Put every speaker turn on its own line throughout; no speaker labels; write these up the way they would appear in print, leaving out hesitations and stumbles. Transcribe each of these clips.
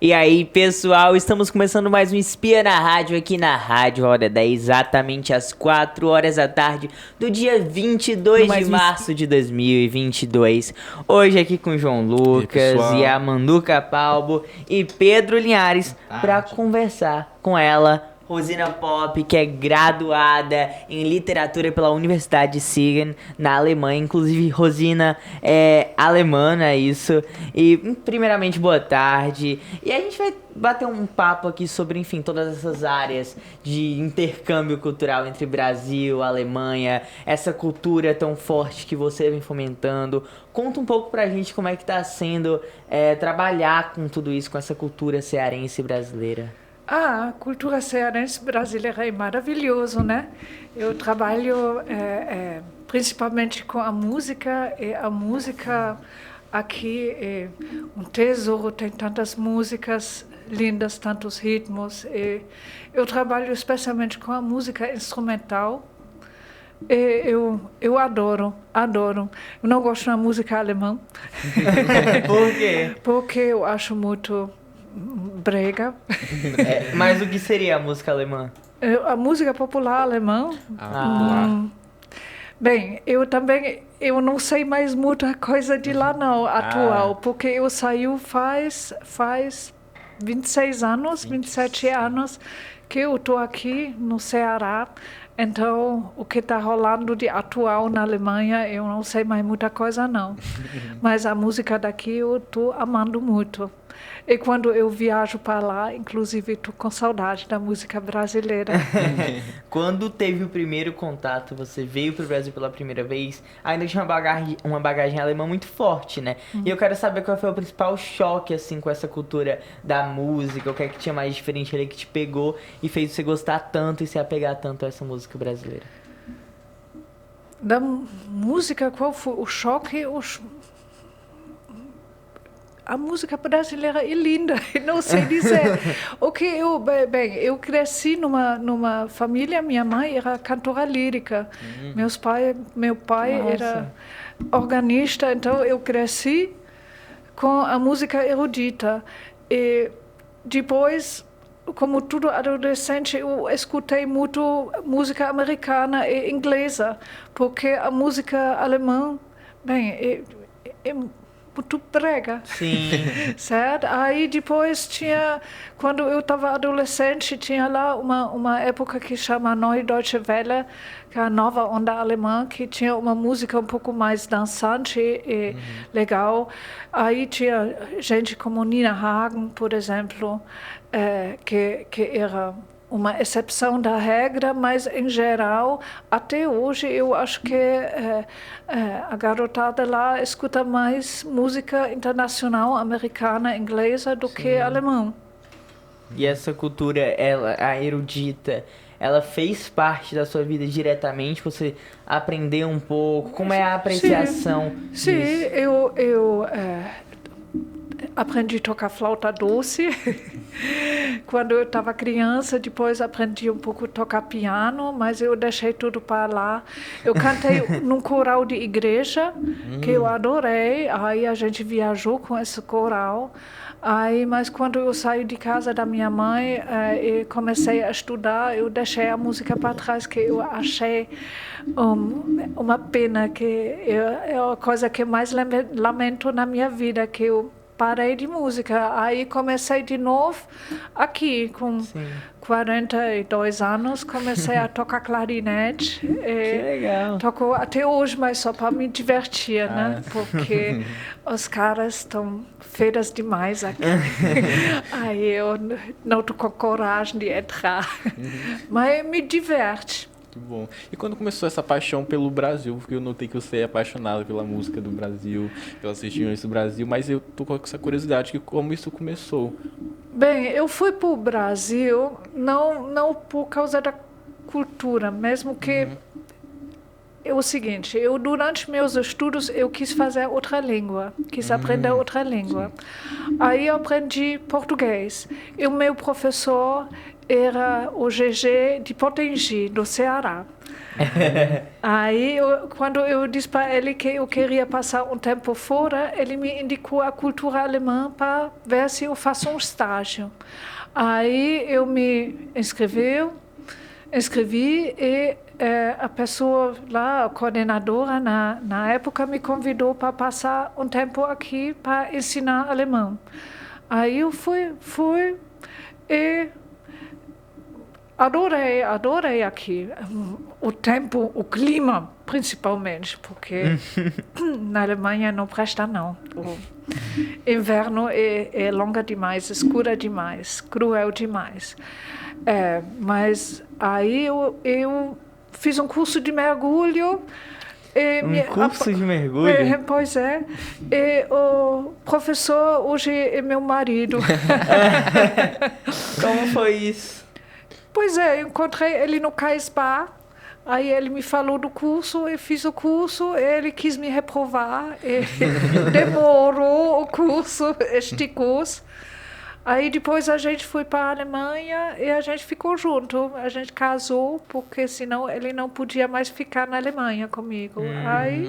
E aí, pessoal, estamos começando mais um Espia na Rádio, aqui na Rádio Hora 10, exatamente às 4 horas da tarde do dia 22 de março de 2022. Hoje aqui com o João Lucas e a Manduca Palbo e Pedro Linhares para conversar com ela, Rosina Popp, que é graduada em literatura pela Universidade de Siegen, na Alemanha. Inclusive, Rosina é alemã, é isso. E, primeiramente, boa tarde. E a gente vai bater um papo aqui sobre, enfim, todas essas áreas de intercâmbio cultural entre Brasil, Alemanha, essa cultura tão forte que você vem fomentando. Conta um pouco pra gente como é que tá sendo trabalhar com tudo isso, com essa cultura cearense brasileira.
A cultura cearense brasileira é maravilhoso, né? Eu trabalho principalmente com a música, e a música aqui é um tesouro, tem tantas músicas lindas, tantos ritmos. E eu trabalho especialmente com a música instrumental. E eu adoro. Eu não gosto da música alemã.
Por quê?
Porque eu acho muito brega.
Mas o que seria a música alemã?
A música popular alemã? Bem, eu não sei mais muita coisa de lá não, atual, porque eu saí faz 26 anos, 27 anos que eu estou aqui no Ceará. Então, o que está rolando de atual na Alemanha, eu não sei mais muita coisa não. Mas a música daqui eu estou amando muito. E quando eu viajo para lá, inclusive, estou com saudade da música brasileira.
Quando teve o primeiro contato, você veio para o Brasil pela primeira vez, ainda tinha uma bagagem alemã muito forte, né? E eu quero saber qual foi o principal choque, assim, com essa cultura da música, o que é que tinha mais diferente ali que te pegou e fez você gostar tanto e se apegar tanto a essa música brasileira.
Da música, qual foi o choque? A música brasileira é linda, não sei dizer. Eu cresci numa família, minha mãe era cantora lírica, meu pai era organista, então eu cresci com a música erudita. E depois, como todo adolescente, eu escutei muito música americana e inglesa, porque a música alemã, é muito brega.
Sim.
Certo? Aí depois quando eu estava adolescente, tinha lá uma época que chama Neue Deutsche Welle, que é a nova onda alemã, que tinha uma música um pouco mais dançante e legal. Aí tinha gente como Nina Hagen, por exemplo, que era uma exceção da regra, mas em geral, até hoje, eu acho que a garotada lá escuta mais música internacional, americana, inglesa, do que alemão.
E essa cultura, a erudita, ela fez parte da sua vida diretamente? Você aprendeu um pouco? Como é a apreciação disso?
Sim, eu aprendi a tocar flauta doce quando eu estava criança. Depois aprendi um pouco a tocar piano, mas eu deixei tudo para lá. Eu cantei num coral de igreja, que eu adorei. Aí a gente viajou com esse coral. Mas quando eu saí de casa da minha mãe e comecei a estudar, eu deixei a música para trás, que eu achei uma pena, que é a coisa que mais lamento na minha vida, que eu parei de música. Aí comecei de novo aqui, com 42 anos, comecei a tocar clarinete.
Que legal.
Toco até hoje, mas só para me divertir, né? Porque os caras estão feiras demais aqui. Aí eu não estou com coragem de entrar. Mas me diverte.
Muito bom. E quando começou essa paixão pelo Brasil? Porque eu notei que você é apaixonado pela música do Brasil, pelas regiões do Brasil, mas eu tô com essa curiosidade de como isso começou.
Bem, eu fui para o Brasil não por causa da cultura, mesmo que é o seguinte, durante meus estudos, eu quis fazer outra língua, quis aprender outra língua. Aí eu aprendi português. E o meu professor era o GG de Potengi, do Ceará. Aí, quando eu disse para ele que eu queria passar um tempo fora, ele me indicou a cultura alemã para ver se eu faço um estágio. Aí eu me inscrevi e a pessoa lá, a coordenadora na época, me convidou para passar um tempo aqui para ensinar alemão. Aí eu fui e adorei aqui. O tempo, o clima, principalmente, porque na Alemanha não presta, não. O inverno é longo demais, escuro demais, cruel demais. Mas aí eu fiz um curso de mergulho.
Curso de mergulho?
Pois é. E o professor hoje é meu marido.
Como foi isso?
Pois é, eu encontrei ele no Cais Bar. Aí ele me falou do curso, eu fiz o curso, ele quis me reprovar, demorou o curso, esticou. Aí depois a gente foi para a Alemanha e a gente ficou junto. A gente casou, porque senão ele não podia mais ficar na Alemanha comigo. Aí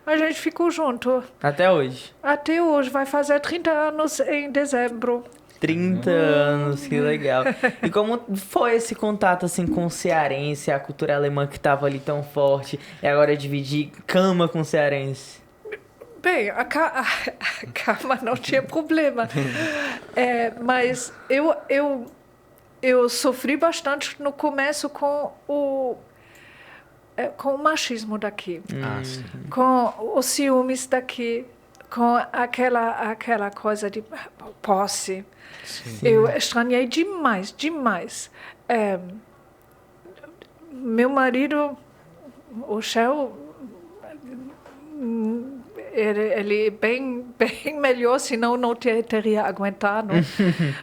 a gente ficou junto.
Até hoje?
Até hoje, vai fazer 30 anos em dezembro.
30 anos, que legal. E como foi esse contato assim com o cearense, a cultura alemã que estava ali tão forte, e agora dividir cama com o cearense?
Bem, a cama não tinha problema. Mas eu sofri bastante no começo com o machismo daqui, com os ciúmes daqui, com aquela coisa de posse. Sim. Eu estranhei demais. Meu marido, o Shell, ele é bem melhor, senão não teria aguentado.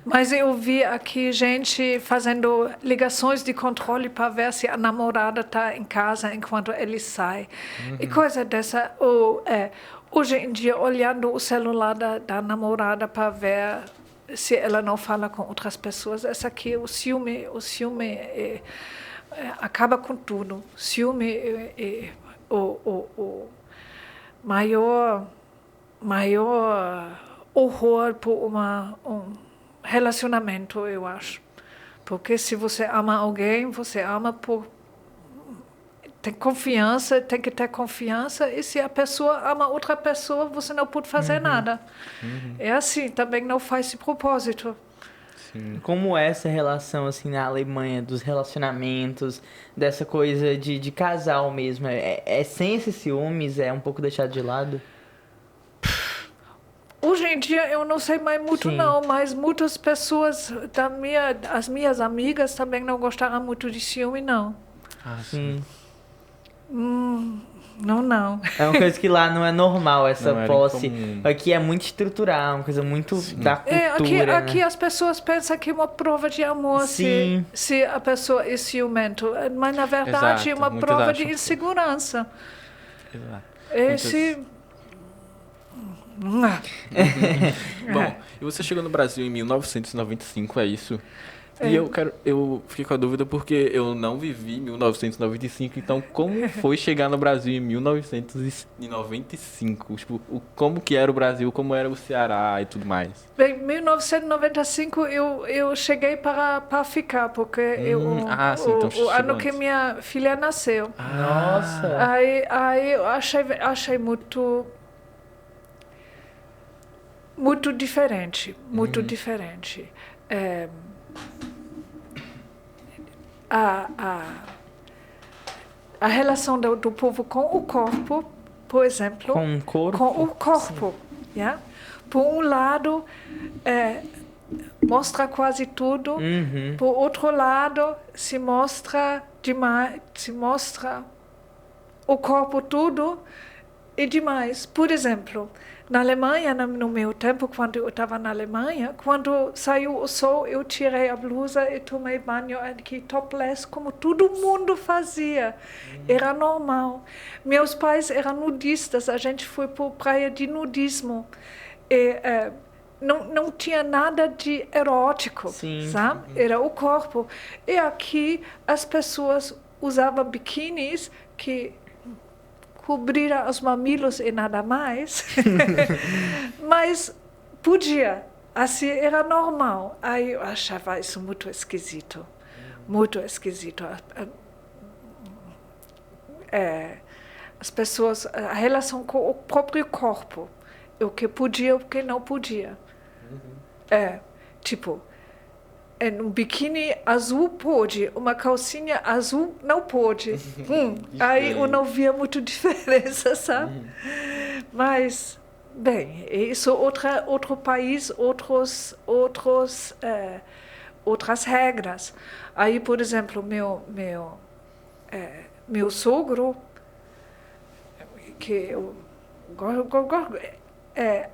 Mas eu vi aqui gente fazendo ligações de controle para ver se a namorada está em casa enquanto ele sai. E coisa dessa. Hoje em dia, olhando o celular da namorada para ver se ela não fala com outras pessoas, essa aqui, o ciúme acaba com tudo. O ciúme é o maior horror por um relacionamento, eu acho. Porque se você ama alguém, você ama por... Tem que ter confiança, e se a pessoa ama outra pessoa, você não pode fazer nada. É assim, também não faz de propósito.
Sim. Como é essa relação assim na Alemanha, dos relacionamentos, dessa coisa de casal mesmo? É sem esses ciúmes, é um pouco deixado de lado?
Hoje em dia eu não sei mais muito. Sim. Não, mas muitas pessoas, as minhas amigas também não gostaram muito de ciúme, não.
Sim.
Não.
É uma coisa que lá não é normal, essa posse.
Incomum.
Aqui é muito estrutural, uma coisa muito da cultura.
Aqui as pessoas pensam que é uma prova de amor se a pessoa é ciumento. Mas, na verdade, é uma prova de insegurança.
Exato. Bom, e você chegou no Brasil em 1995, é isso? E eu fiquei com a dúvida porque eu não vivi em 1995, então como foi chegar no Brasil em 1995? Tipo, como que era o Brasil, como era o Ceará e tudo mais?
Bem, em 1995 eu cheguei para ficar, porque
então
o ano que minha filha nasceu.
Nossa!
Aí eu achei muito diferente, muito diferente. A relação do povo com o corpo, por exemplo.
Com o corpo?
Com o corpo. Yeah? Por um lado, mostra quase tudo. Por outro lado, se mostra o corpo tudo e demais. Por exemplo, Na Alemanha, no meu tempo, quando eu estava na Alemanha, quando saiu o sol, eu tirei a blusa e tomei banho aqui topless, como todo mundo fazia. Era normal. Meus pais eram nudistas, a gente foi para praia de nudismo. E, não tinha nada de erótico, sabe? Era o corpo. E aqui as pessoas usavam biquínis que cobriram os mamilos e nada mais. Mas podia. Assim era normal. Aí eu achava isso muito esquisito. Muito esquisito. As pessoas, a relação com o próprio corpo. O que podia, o que não podia. Tipo, um biquíni azul pode, uma calcinha azul não pode. Aí eu não via muita diferença, sabe? Mas, bem, isso outro país, outras regras. Aí, por exemplo, meu sogro, que eu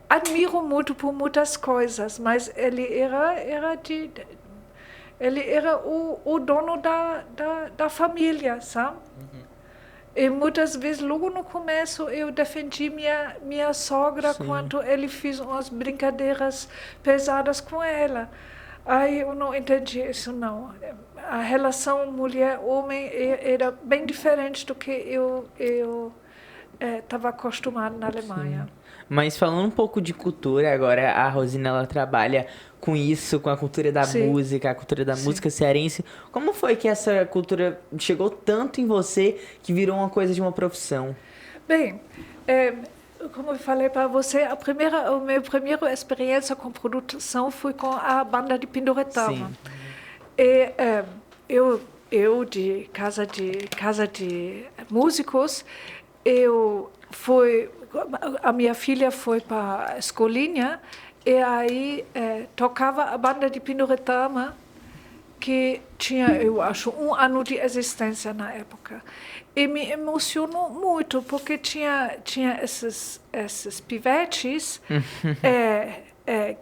admiro muito por muitas coisas, mas ele era o dono da família, sabe? E muitas vezes, logo no começo, eu defendi minha sogra quando ele fez umas brincadeiras pesadas com ela. Aí eu não entendi isso, não. A relação mulher-homem era bem diferente do que eu estava acostumada na Alemanha.
Mas falando um pouco de cultura, agora a Rosina, ela trabalha com isso, com a cultura da música, a cultura da música cearense. Como foi que essa cultura chegou tanto em você que virou uma coisa de uma profissão?
Bem, como eu falei para você, a minha primeira experiência com produção foi com a banda de Pindoretama. E eu de casa de músicos, a minha filha foi para a escolinha e aí tocava a banda de Pindoretama, que tinha, eu acho, 1 ano de existência na época. E me emocionou muito, porque tinha esses pivetes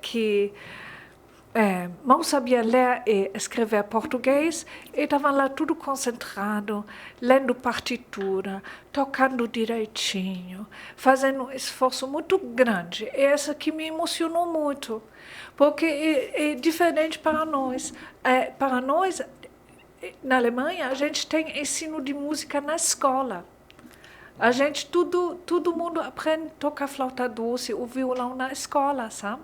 que não sabiam ler e escrever português, e estavam lá tudo concentrado, lendo partitura, tocando direitinho, fazendo um esforço muito grande. E essa que me emocionou muito, porque é diferente para nós. Para nós, na Alemanha, a gente tem ensino de música na escola. A gente, todo mundo aprende a tocar flauta doce, o violão na escola, sabe?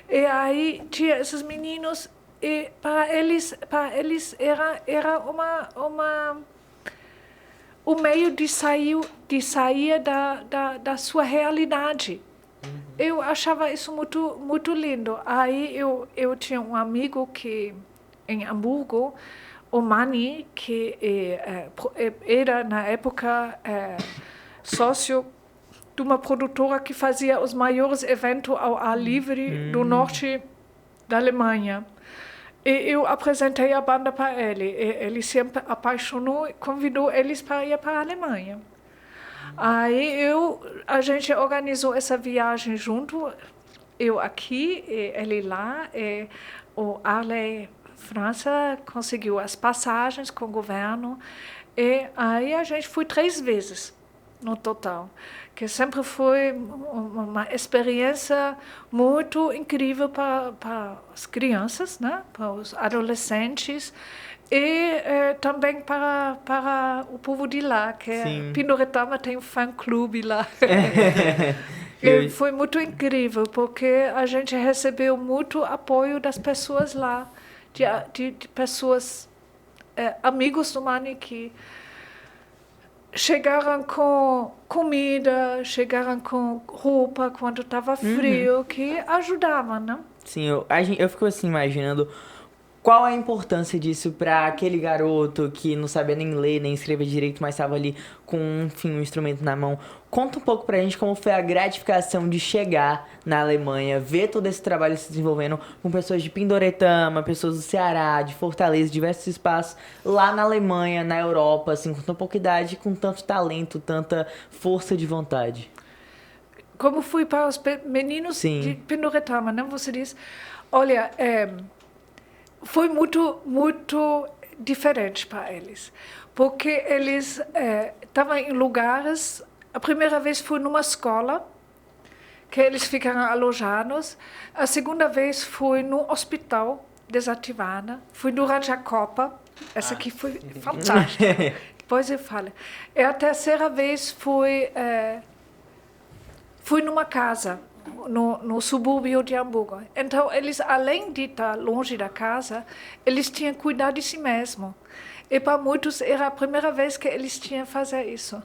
E aí tinha esses meninos, e para eles era o meio de sair da sua realidade. Eu achava isso muito, muito lindo. Aí eu tinha um amigo em Hamburgo, o Mani, que era na época sócio de uma produtora que fazia os maiores eventos ao ar livre do norte da Alemanha. E eu apresentei a banda para ele. Ele se apaixonou e convidou eles para ir para a Alemanha. Aí a gente organizou essa viagem junto, eu aqui, e ele lá, e o Arley França conseguiu as passagens com o governo, e aí a gente foi 3 vezes no total, que sempre foi uma experiência muito incrível para as crianças, né? Para os adolescentes, e também para o povo de lá, que Pindoretama tem um fã-clube lá. E foi muito incrível, porque a gente recebeu muito apoio das pessoas lá, de pessoas, amigos do Mani, que chegaram com comida, chegaram com roupa quando estava frio, que ajudavam, né?
Sim, eu fico assim imaginando qual a importância disso para aquele garoto que não sabia nem ler, nem escrever direito, mas estava ali com, enfim, um instrumento na mão. Conta um pouco pra gente como foi a gratificação de chegar na Alemanha, ver todo esse trabalho se desenvolvendo com pessoas de Pindoretama, pessoas do Ceará, de Fortaleza, diversos espaços lá na Alemanha, na Europa, assim, com tão pouca idade, com tanto talento, tanta força de vontade.
como fui para os meninos de Pindoretama, né? Você diz, olha, foi muito diferente para eles, porque eles estavam em lugares. A primeira vez foi numa escola que eles ficaram alojados. A segunda vez foi no hospital desativado. Fui durante a Copa. Essa aqui foi fantástica. Depois eu falo. E a terceira vez fui numa casa no subúrbio de Hamburgo. Então, eles, além de estar longe da casa, eles tinham que cuidar de si mesmo. E para muitos era a primeira vez que eles tinham que fazer isso.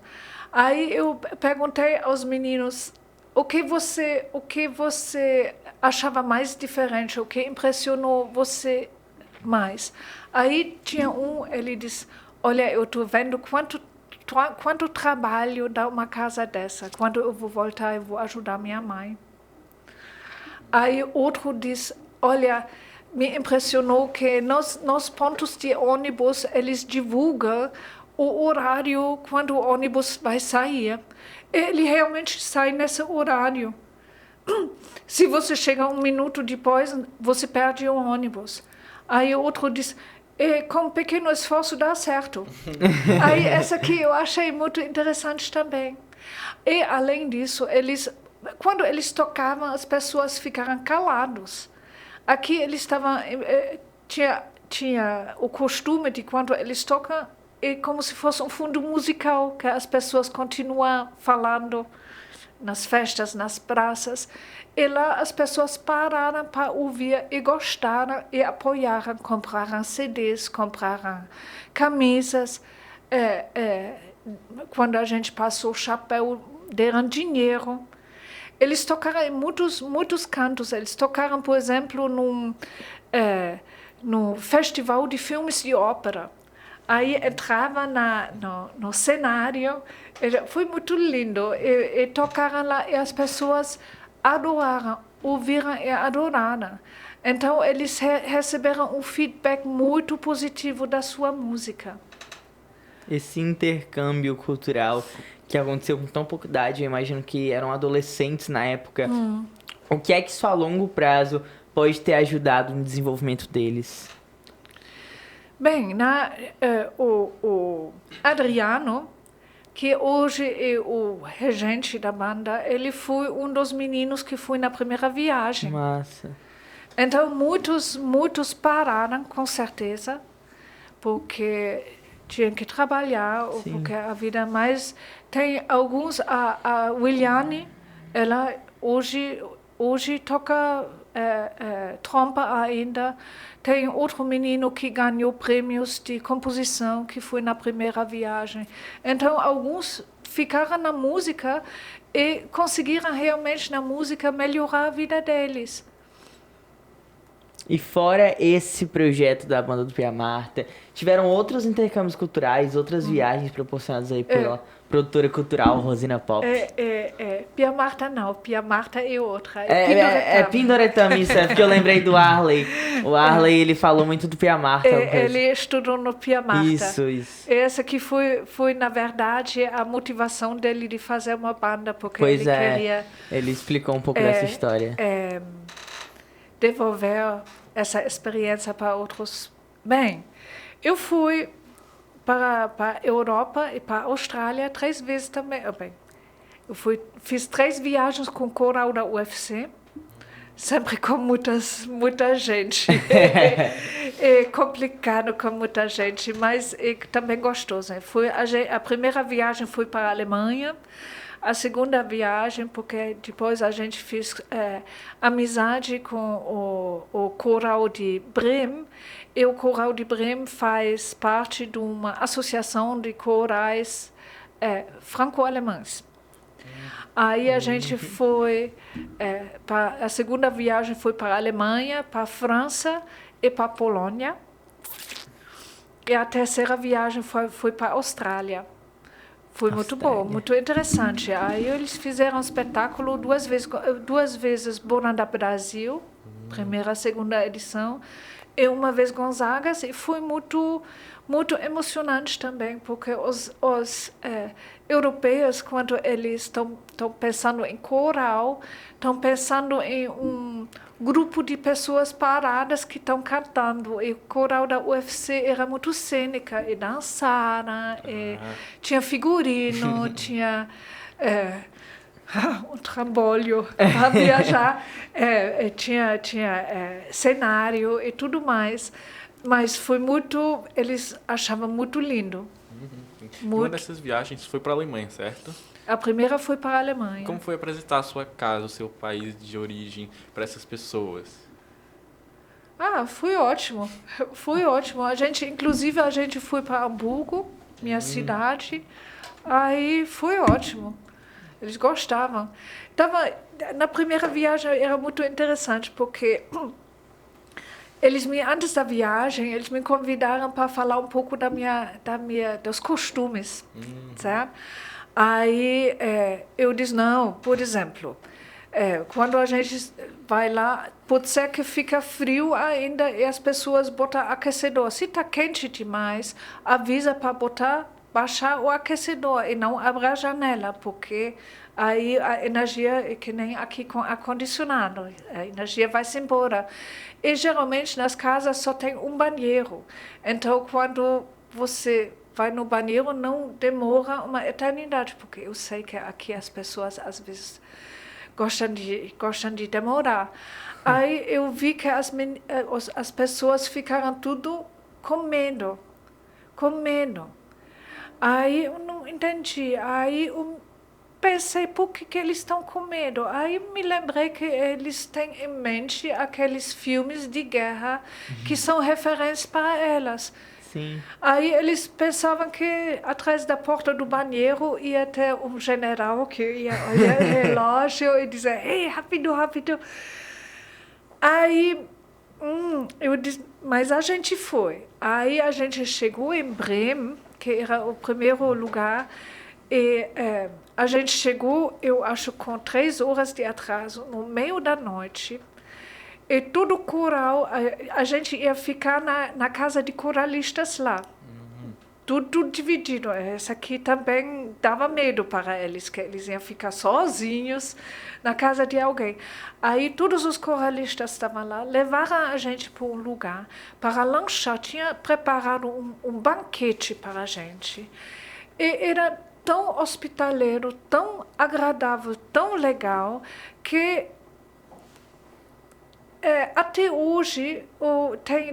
Aí eu perguntei aos meninos o que você achava mais diferente, o que impressionou você mais. Aí tinha ele disse, olha, eu estou vendo quanto trabalho dá uma casa dessa. Quando eu vou voltar, eu vou ajudar minha mãe. Aí outro diz, olha, me impressionou que nos pontos de ônibus eles divulgam o horário quando o ônibus vai sair. Ele realmente sai nesse horário. Se você chega 1 minuto depois, você perde o ônibus. Aí o outro diz, com um pequeno esforço dá certo. Aí essa aqui eu achei muito interessante também. E além disso, quando eles tocavam, as pessoas ficaram caladas. Aqui eles estavam, tinha o costume de quando eles tocam, é como se fosse um fundo musical, que as pessoas continuam falando nas festas, nas praças. E lá as pessoas pararam para ouvir e gostaram e apoiaram, compraram CDs, compraram camisas. Quando a gente passou o chapéu, deram dinheiro. Eles tocaram em muitos cantos. Eles tocaram, por exemplo, no Festival de Filmes de Ópera. Aí entrava no cenário, foi muito lindo, e tocaram lá, e as pessoas adoraram, ouviram e adoraram. Então, eles receberam um feedback muito positivo da sua música.
Esse intercâmbio cultural que aconteceu com tão pouca idade, eu imagino que eram adolescentes na época. O que é que isso a longo prazo pode ter ajudado no desenvolvimento deles?
Bem, o Adriano, que hoje é o regente da banda, ele foi um dos meninos que foi na primeira viagem.
Massa.
Então, muitos pararam, com certeza, porque tinham que trabalhar, ou porque a vida mais... Tem alguns, a Williane, ela hoje toca trompa ainda. Tem outro menino que ganhou prêmios de composição, que foi na primeira viagem. Então, alguns ficaram na música e conseguiram realmente na música melhorar a vida deles.
E fora esse projeto da banda do Pia Marta, tiveram outros intercâmbios culturais, outras viagens proporcionadas aí pela produtora cultural Rosina Pop.
Pia Marta não, Pia Marta é outra.
É Pindoretama, isso é porque eu lembrei do Arley. O Arley, ele falou muito do Pia Marta.
Ele estudou no Pia Marta.
Isso.
Essa que foi, na verdade, a motivação dele de fazer uma banda, porque ele queria...
Ele explicou um pouco dessa história.
Devolver essa experiência para outros. Bem, eu fui para a Europa e para a Austrália 3 vezes também. Bem, fiz 3 viagens com o coral da UFC, sempre com muita gente. É complicado com muita gente, mas é também gostoso. A primeira viagem foi para a Alemanha. A segunda viagem, porque depois a gente fez amizade com o coral de Bremen, e o coral de Bremen faz parte de uma associação de corais franco-alemães. Aí a gente foi, a segunda viagem foi para a Alemanha, para a França e para a Polônia. E a terceira viagem foi para a Austrália. Foi muito bom, muito interessante. Aí eles fizeram um espetáculo 2 vezes Bonanda Brasil, primeira e segunda edição, e uma vez Gonzagas, e foi muito emocionante também, porque os europeus, quando eles estão pensando em coral, estão pensando em um grupo de pessoas paradas que estão cantando. E o coral da UFC era muito cênica, e dançaram, e tinha figurino, tinha um trambolho para viajar, tinha cenário e tudo mais. Mas foi muito, eles achavam muito lindo.
Uma dessas viagens foi para a Alemanha, certo?
A primeira foi para a Alemanha.
Como foi apresentar a sua casa, o seu país de origem para essas pessoas?
Foi ótimo. Foi ótimo. Inclusive, a gente foi para Hamburgo, minha cidade. Aí foi ótimo. Eles gostavam. Na primeira viagem era muito interessante, porque antes da viagem, eles me convidaram para falar um pouco dos costumes, certo? Aí eu disse, não, por exemplo, quando a gente vai lá, pode ser que fica frio ainda e as pessoas botam aquecedor. Se está quente demais, avisa para baixar o aquecedor e não abrir a janela, porque aí a energia é que nem aqui com ar-condicionado, a energia vai-se embora. E geralmente nas casas só tem um banheiro, então quando você vai no banheiro não demora uma eternidade, porque eu sei que aqui as pessoas às vezes gostam de demorar. Aí eu vi que as pessoas ficaram tudo comendo. Aí eu não entendi. Aí eu pensei, por que eles estão com medo? Aí me lembrei que eles têm em mente aqueles filmes de guerra que são referências para elas.
Sim.
Aí eles pensavam que atrás da porta do banheiro ia ter um general que ia olhar o relógio e dizer, ei, rápido, rápido. Aí eu disse, mas a gente foi. Aí a gente chegou em Bremen, que era o primeiro lugar, e a gente chegou, eu acho, com 3 horas de atraso, no meio da noite. E todo coral, a gente ia ficar na casa de coralistas lá. Tudo dividido. Essa aqui também dava medo para eles, que eles iam ficar sozinhos na casa de alguém. Aí todos os coralistas estavam lá, levaram a gente para um lugar para lanchar. Tinha preparado um banquete para a gente. E era tão hospitaleiro, tão agradável, tão legal, que até hoje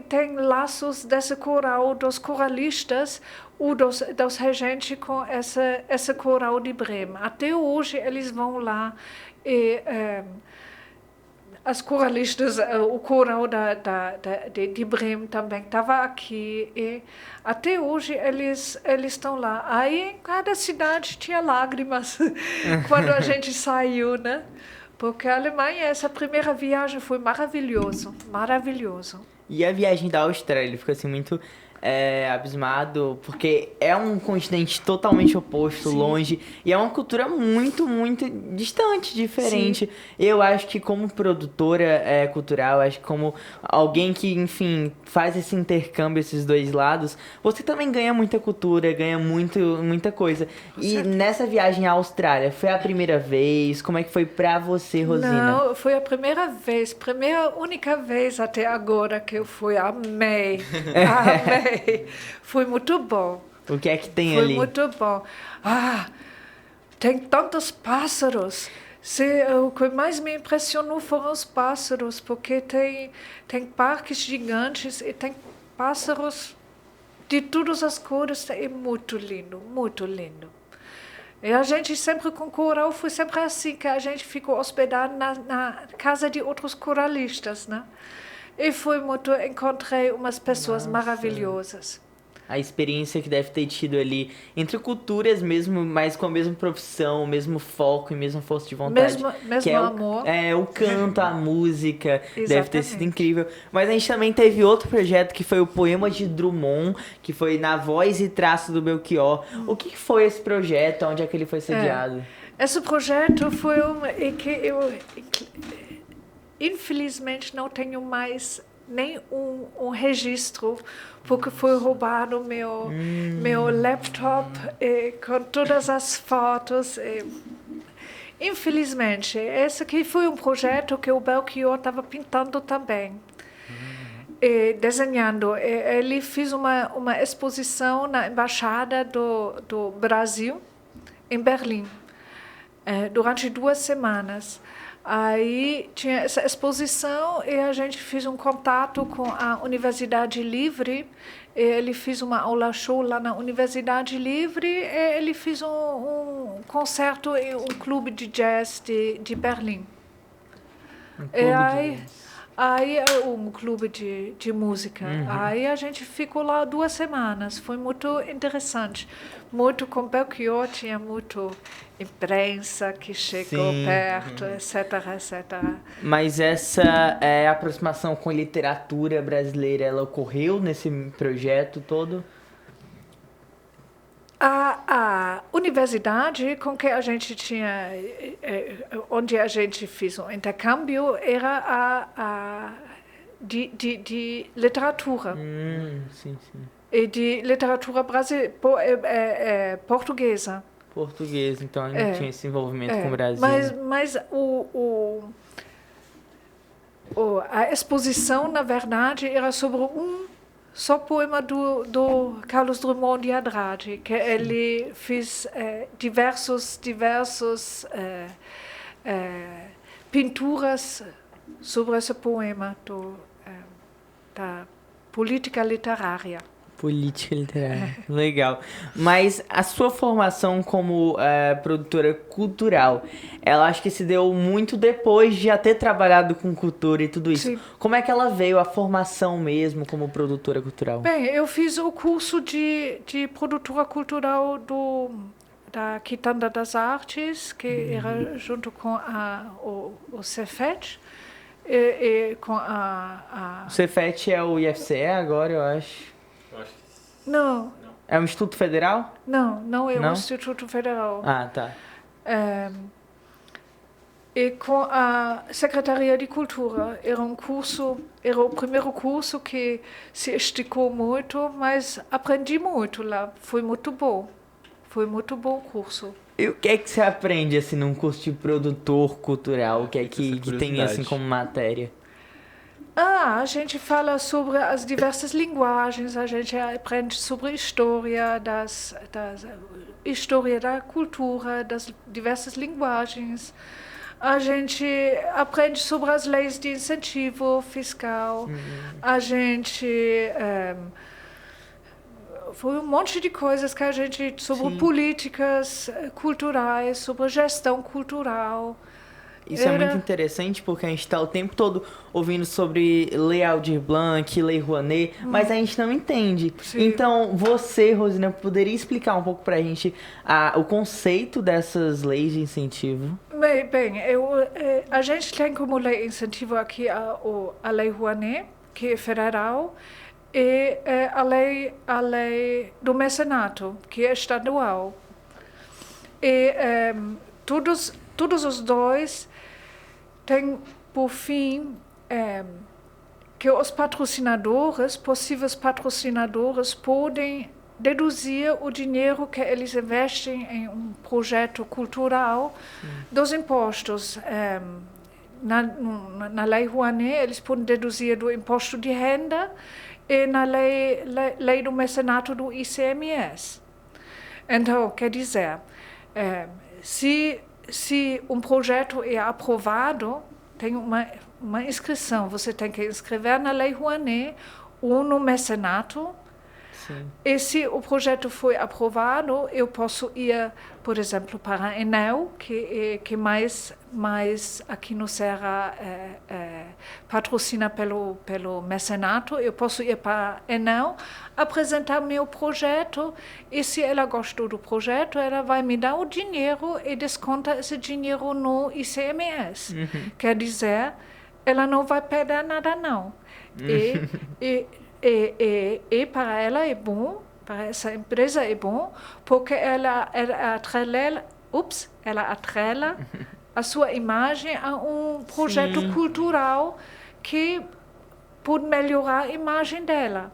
tem laços desse coral dos coralistas ou dos regentes com esse coral de Bremen. Até hoje eles vão lá e as coralistas, o coral de Bremen também estava aqui e até hoje eles estão lá. Aí em cada cidade tinha lágrimas quando a gente saiu, né? Porque a Alemanha, essa primeira viagem foi maravilhoso.
E a viagem da Austrália, ele ficou assim muito abismado, porque é um continente totalmente oposto, longe, e é uma cultura muito, muito distante, diferente. Sim. Eu acho que como produtora cultural, acho que como alguém que, enfim, faz esse intercâmbio, esses dois lados, você também ganha muita cultura, ganha muita coisa. E nessa viagem à Austrália, foi a primeira vez? Como é que foi pra você, Rosina?
Não, foi a única vez até agora que eu fui. Amei. Foi muito bom.
O que é que tem ali?
Foi muito bom. Tem tantos pássaros. O que mais me impressionou foram os pássaros, porque tem parques gigantes e tem pássaros de todas as cores. É muito lindo, muito lindo. E a gente sempre com coral foi sempre assim, que a gente ficou hospedado na casa de outros coralistas, né? E encontrei umas pessoas maravilhosas.
A experiência que deve ter tido ali, entre culturas mesmo, mas com a mesma profissão, o mesmo foco e mesma força de vontade.
Mesmo
que
amor.
O canto, a música, deve ter sido incrível. Mas a gente também teve outro projeto, que foi o Poema de Drummond, que foi na voz e traço do Belchior. O que foi esse projeto? Onde é que ele foi sediado?
Esse projeto foi que eu... Infelizmente não tenho mais nem registro, porque foi roubado meu laptop com todas as fotos. Infelizmente, esse aqui foi um projeto que o Belchior estava pintando também. Desenhando. Ele fez uma exposição na Embaixada do Brasil, em Berlim, durante 2 semanas. Aí tinha essa exposição e a gente fez um contato com a Universidade Livre. Ele fez uma aula show lá na Universidade Livre e ele fez um concerto em um clube de jazz de Berlim. Aí um clube de música. Aí a gente ficou lá 2 semanas. Foi muito interessante. Muito com Belchior, tinha muito imprensa que chegou perto, etc, etc.
Mas essa aproximação com literatura brasileira, ela ocorreu nesse projeto todo?
A universidade com que a gente tinha, onde a gente fez um intercâmbio, era de literatura.
Sim.
E de literatura portuguesa.
Português, então ainda tinha esse envolvimento com o Brasil.
Mas a exposição, na verdade, era sobre só poema do Carlos Drummond de Andrade, que ele fez diversos pinturas sobre esse poema da política literária.
Política literária, legal. Mas a sua formação como produtora cultural, ela acho que se deu muito depois de já ter trabalhado com cultura e tudo isso. Sim. Como é que ela veio, a formação mesmo como produtora cultural?
Bem, eu fiz o curso de produtora cultural da Quitanda das Artes, que era junto com o Cefet. Com
O Cefet é o IFCE agora, eu acho.
Não.
É um Instituto Federal?
Não é um Instituto Federal.
Ah, tá.
E com a Secretaria de Cultura. Era o primeiro curso que se esticou muito, mas aprendi muito lá. Foi muito bom o curso.
E o que é que você aprende, assim, num curso de produtor cultural? O que é que tem, assim, como matéria?
A gente fala sobre as diversas linguagens, a gente aprende sobre história, história da cultura, das diversas linguagens. A gente aprende sobre as leis de incentivo fiscal. A gente... foi um monte de coisas que a gente... sobre políticas culturais, sobre gestão cultural.
Isso é muito interessante porque a gente está o tempo todo ouvindo sobre Lei Aldir Blanc, Lei Rouanet, mas a gente não entende. Sim. Então, você, Rosina, poderia explicar um pouco para a gente o conceito dessas leis de incentivo?
Bem, a gente tem como lei de incentivo aqui a Lei Rouanet, que é federal, e a lei do mecenato, que é estadual. E todos os dois têm por fim que os possíveis patrocinadores, podem deduzir o dinheiro que eles investem em um projeto cultural dos impostos. Na Lei Rouanet, eles podem deduzir do imposto de renda e na lei do mecenato do ICMS. Então, quer dizer, se um projeto é aprovado, tem uma inscrição. Você tem que inscrever na Lei Rouanet ou no mecenato. Sim. E se o projeto foi aprovado, eu posso ir, por exemplo, para a Enel, que mais aqui no Ceará patrocina pelo mecenato. Eu posso ir para a Enel, apresentar meu projeto, e se ela gostou do projeto, ela vai me dar o dinheiro e desconta esse dinheiro no ICMS. Quer dizer, ela não vai perder nada, não. E para ela é bom, para essa empresa é bom, porque ela atrela a sua imagem a um projeto cultural que pode melhorar a imagem dela.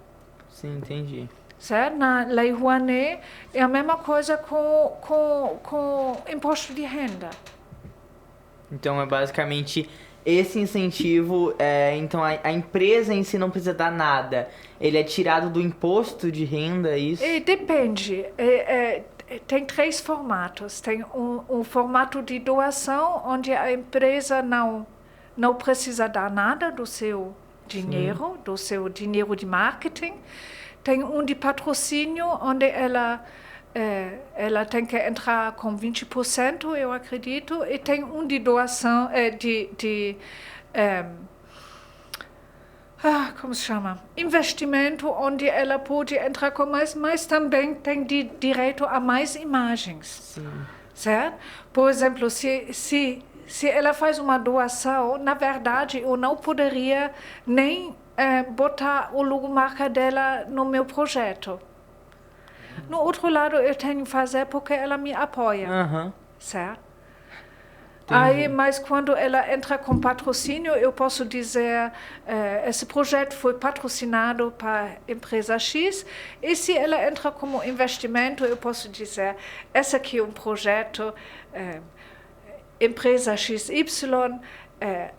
Sim, entendi.
Certo? Na Lei Rouanet é a mesma coisa com imposto de renda.
Então é basicamente esse incentivo, então a empresa em si não precisa dar nada. Ele é tirado do imposto de renda, é isso?
Depende. Tem 3 formatos. Tem um formato de doação, onde a empresa não precisa dar nada do seu dinheiro, do seu dinheiro de marketing. Tem um de patrocínio, onde ela tem que entrar com 20%, eu acredito. E tem um de doação, como se chama? Investimento, onde ela pode entrar com mais, mas também tem direito a mais imagens.
Sim.
Certo? Por exemplo, se ela faz uma doação, na verdade, eu não poderia nem botar o logomarca dela no meu projeto. No outro lado, eu tenho que fazer porque ela me apoia.
Aham.
Certo?
Entendi.
Aí, mas quando ela entra com patrocínio, eu posso dizer esse projeto foi patrocinado para empresa X, e se ela entra como investimento, eu posso dizer esse aqui é um projeto, empresa XY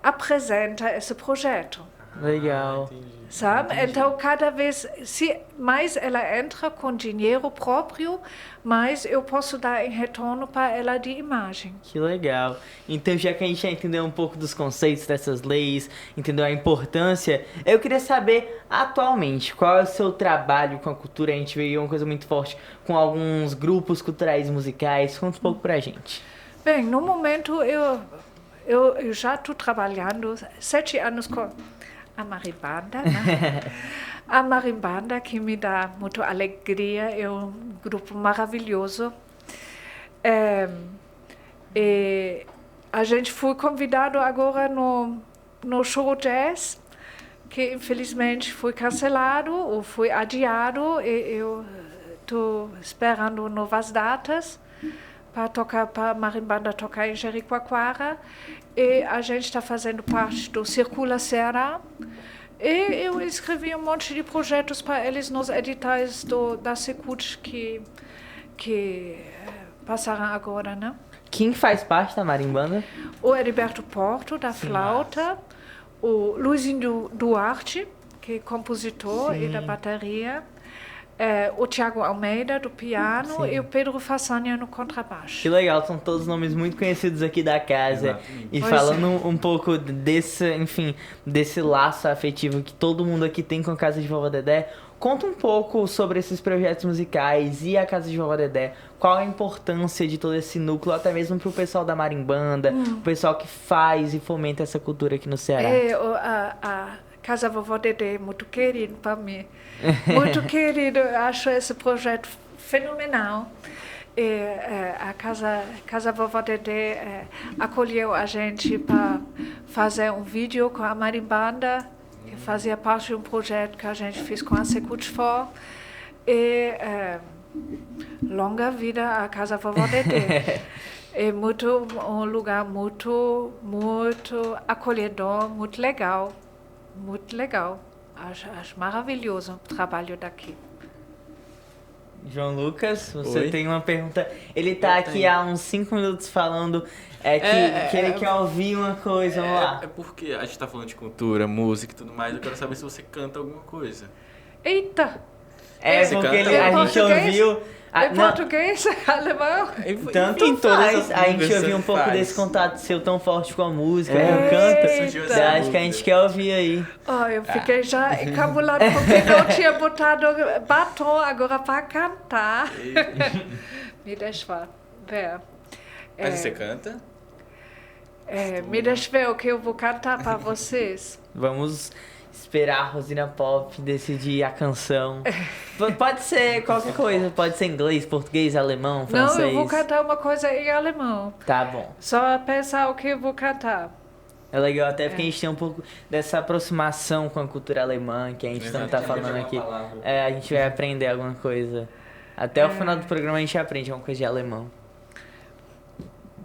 apresenta esse projeto.
Legal.
Sabe? Então, cada vez, se mais ela entra com dinheiro próprio, mais eu posso dar em retorno para ela de imagem.
Que legal. Então, já que a gente já entendeu um pouco dos conceitos dessas leis, entendeu a importância, eu queria saber, atualmente, qual é o seu trabalho com a cultura? A gente vê uma coisa muito forte com alguns grupos culturais musicais. Conta um pouco pra gente.
Bem, no momento, eu já estou trabalhando 7 anos com a marimbanda, né? A marimbanda, que me dá muita alegria, é um grupo maravilhoso. E a gente foi convidado agora no show jazz, que infelizmente foi cancelado ou foi adiado, e eu estou esperando novas datas para a marimbanda tocar em Jericoacoara. E a gente está fazendo parte do Circula Ceará. E eu escrevi um monte de projetos para eles nos editais da Secult que passaram agora, né?
Quem faz parte da marimbanda?
O Heriberto Porto, da flauta, o Luizinho Duarte, que é compositor e da bateria, o Tiago Almeida, do piano, e o Pedro Façanha no contrabaixo.
Que legal, são todos nomes muito conhecidos aqui da casa.
Exatamente.
E
Pois
falando um pouco desse laço afetivo que todo mundo aqui tem com a Casa de Vovó Dedé, conta um pouco sobre esses projetos musicais e a Casa de Vovó Dedé. Qual a importância de todo esse núcleo, até mesmo pro pessoal da marimbanda, o pessoal que faz e fomenta essa cultura aqui no Ceará.
A Casa Vovó Dedé é muito querido para mim. Muito querido. Eu acho esse projeto fenomenal. E, a Casa Vovó Dedé acolheu a gente para fazer um vídeo com a marimbanda, que fazia parte de um projeto que a gente fez com a Secult For. E longa vida a Casa Vovó Dedé. É um lugar muito acolhedor, muito legal. Muito legal. Acho maravilhoso o trabalho daqui.
João Lucas, você
Oi?
tem uma pergunta. Ele tá aqui há uns 5 minutos falando que ele quer ouvir uma coisa. Vamos lá.
É porque a gente tá falando de cultura, música e tudo mais. Eu quero saber se você canta alguma coisa.
Eita!
Você
Porque
canta?
a
Em
gente
português?
ouviu.
Em português? Alemão?
Tanto
Em todas
faz,
as
a gente
línguas
ouviu um
você
pouco
faz.
desse contato seu tão forte com a música,
É,
com o canto.
surgiu essa
Eu acho que a
dúvida.
gente quer ouvir aí.
Eu fiquei já encabulada porque não tinha botado batom agora para cantar. Me deixa ver.
Mas você canta?
Me deixa ver o que eu vou cantar para vocês.
Vamos esperar a Rosina Pop decidir a canção. Pode ser qualquer coisa, pode ser inglês, português, alemão, francês.
Não, eu vou cantar uma coisa em alemão.
Tá bom.
Só pensar o que eu vou cantar.
É legal até porque a gente tem um pouco dessa aproximação com a cultura alemã que a gente não tá falando aqui. A gente vai aprender alguma coisa. Até o final do programa a gente aprende alguma coisa de alemão.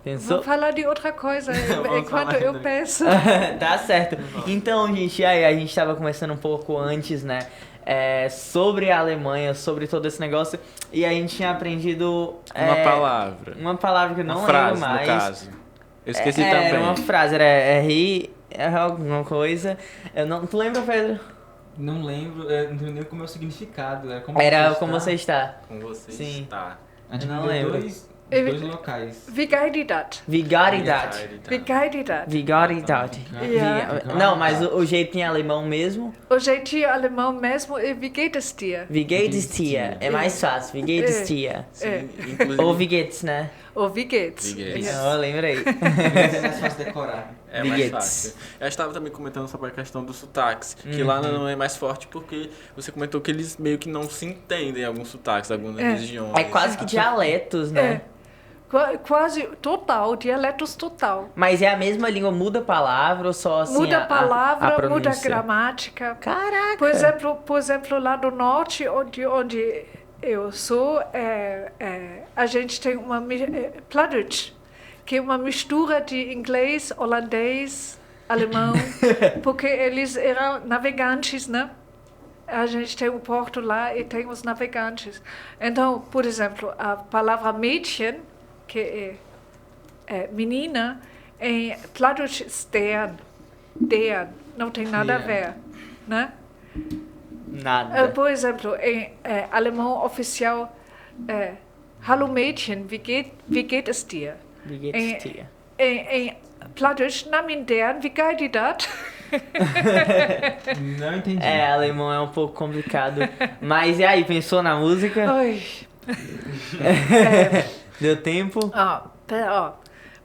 Pensou?
Vamos falar de outra coisa enquanto eu penso.
Tá certo. Então, gente, aí a gente tava conversando um pouco antes, né? Sobre a Alemanha, sobre todo esse negócio. E a gente tinha aprendido.
Uma palavra.
Uma palavra que eu não
Uma
lembro
frase,
mais.
no caso. Eu esqueci também.
Era uma frase, era alguma coisa. Eu não. Tu lembra, Pedro?
Não lembro, não lembro nem como é o significado.
Era como você está.
Com você
Sim.
está.
A gente
não
deu
lembro.
dois locais.
Wie geil die dat?
Wie geht das?
Wie geil die dat?
Wie geht das?
Ja.
Não, mas o jeito em alemão mesmo.
O jeitinho alemão mesmo é wie geht es dir?
Wie geht es dir? É mais fácil. Wie geht es dir?
Inclusive,
Ou wie geht's, né?
Ou wie geht's?
Wie geht's?
Eu lembrei.
É mais fácil decorar.
é
Wie
mais
geht's?
fácil. Eu estava também comentando sobre a questão dos sotaques, que lá não é mais forte porque você comentou que eles meio que não se entendem alguns sotaques, algumas regiões.
É quase que dialetos, né?
Quase total, dialetos total.
Mas é a mesma língua, muda a palavra ou só assim
Muda a palavra, muda a
pronúncia?
gramática.
Caraca!
Por exemplo, lá do norte, onde eu sou, a gente tem uma Plattdeutsch, que é uma mistura de inglês, holandês, alemão, porque eles eram navegantes, né? A gente tem o porto lá e tem os navegantes. Então, por exemplo, a palavra Mädchen, que é menina, em Plattdeutsch Stern, deren, não tem nada a ver, né?
Nada.
Por exemplo, em alemão oficial, Hallo Mädchen, wie geht es dir?
Wie geht's dir?
Em Plattdeutsch, na min deren, wie geht die dat?
Não entendi.
Alemão é um pouco complicado. Mas e aí, pensou na música?
Oi.
Deu tempo?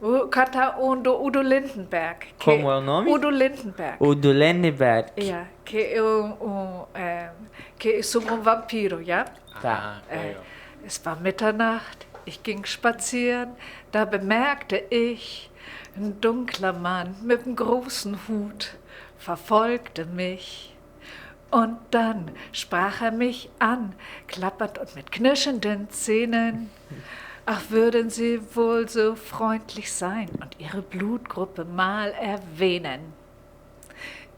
Vou cantar um do Udo Lindenberg.
Como é o nome?
Udo Lindenberg.
O do Lenneberg.
Que é sobre um vampiro, ja?
Tá.
Es war Mitternacht, ich ging spazieren, da bemerkte ich, ein dunkler Mann mit einem großen Hut verfolgte mich. Und dann sprach er mich an, klappernd und mit knirschenden Zähnen. Ach, würden Sie wohl so freundlich sein und Ihre Blutgruppe mal erwähnen.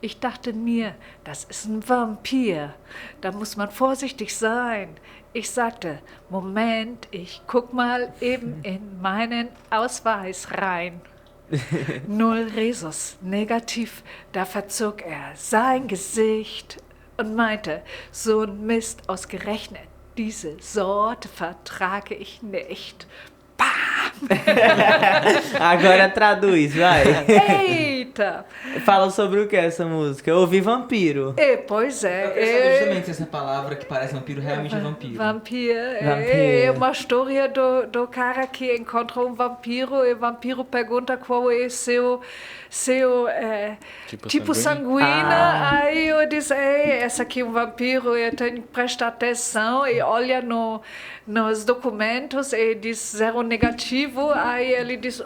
Ich dachte mir, das ist ein Vampir, da muss man vorsichtig sein. Ich sagte, Moment, ich guck mal eben in meinen Ausweis rein. 0 Resus, negativ, da verzog er sein Gesicht und meinte, so ein Mist ausgerechnet, diese Sorte vertrage ich nicht.
Agora traduz, vai.
Eita!
Fala sobre o que é essa música? Eu ouvi vampiro.
Pois
Eu quero saber justamente se essa palavra que parece vampiro realmente é vampiro.
Vampiro.
Vampiro.
É uma história do cara que encontrou um vampiro e o vampiro pergunta qual é seu tipo sanguíneo. Aí eu disse, essa aqui é um vampiro, eu tenho que prestar atenção e olha nos documentos e diz zero negativo. Aí ele diz,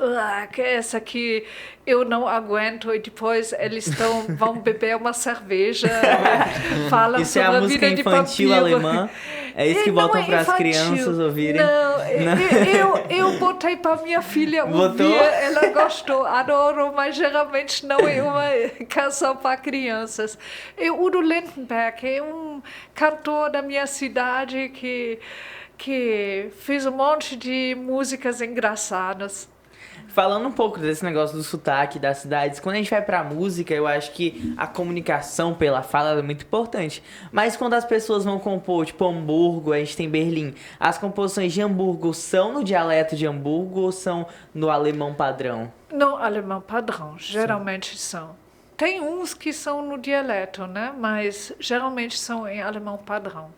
que essa aqui eu não aguento. E depois eles vão beber uma cerveja, falam
Isso
sobre
é a
a
música
vida de
infantil
vampiro.
alemã? É isso que
Não
botam
é
para as
infantil.
crianças ouvirem?
Não, eu botei para minha filha
Botou?
ouvir, ela gostou, adorou, mas geralmente não é uma canção para crianças. E Udo Lindenberg é um cantor da minha cidade que fez um monte de músicas engraçadas.
Falando um pouco desse negócio do sotaque das cidades, quando a gente vai pra música, eu acho que a comunicação pela fala é muito importante. Mas quando as pessoas vão compor, tipo Hamburgo, a gente tem Berlim, as composições de Hamburgo são no dialeto de Hamburgo ou são no alemão padrão?
No alemão padrão, geralmente são. Tem uns que são no dialeto, né? Mas geralmente são em alemão padrão.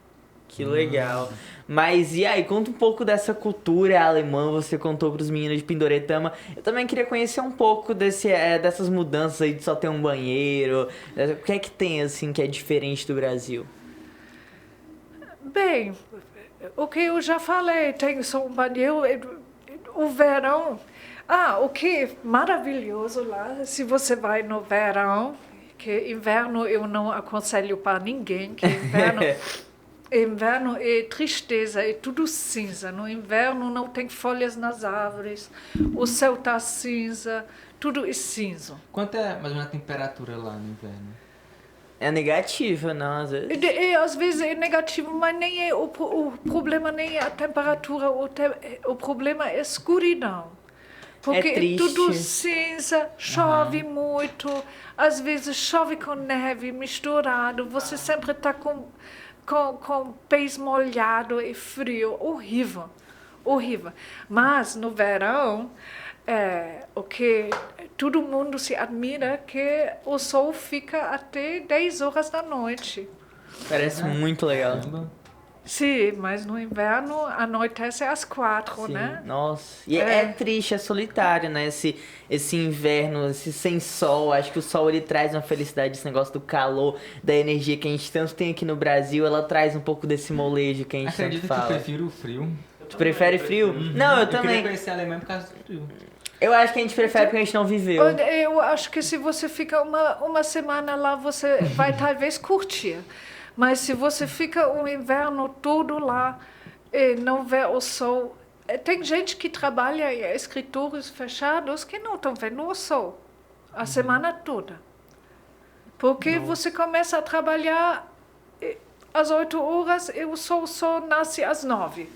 Que legal. Mas e aí, conta um pouco dessa cultura alemã, você contou pros meninos de Pindoretama. Eu também queria conhecer um pouco dessas mudanças aí de só ter um banheiro. O que é que tem, assim, que é diferente do Brasil?
Bem, o que eu já falei, tem só um banheiro, o verão. O que é maravilhoso lá, se você vai no verão, que inverno eu não aconselho para ninguém, que inverno inverno é tristeza, é tudo cinza. No inverno não tem folhas nas árvores, o céu está cinza, tudo é cinza.
Quanto é mais ou menos a temperatura lá no inverno?
É negativa, não, às vezes.
Às vezes é negativo, mas nem é o problema nem é a temperatura, o problema é a escuridão. Porque é
triste.
tudo cinza, chove muito, às vezes chove com neve misturado, você sempre está com pés molhado e frio, horrível, horrível. Mas no verão, o que todo mundo se admira que o sol fica até 10 horas da noite.
Parece muito legal.
Sim, mas no inverno anoitece às 4,
Sim,
né?
nossa. E é triste, é solitário, né? Esse inverno, esse sem sol. Acho que o sol ele traz uma felicidade, esse negócio do calor, da energia que a gente tanto tem aqui no Brasil. Ela traz um pouco desse molejo que a gente
Acredito
tanto
que eu
fala.
prefiro o frio.
Tu prefere frio? Não, eu também.
queria conhecer a Alemanha por causa do frio.
Eu acho que a gente prefere porque a gente não viveu.
Eu acho que se você fica uma semana lá, você vai talvez curtir. Mas se você fica o inverno todo lá e não vê o sol... Tem gente que trabalha em escritórios fechados que não estão vendo o sol a semana toda. Porque você começa a trabalhar às 8 horas e o sol só nasce às 9.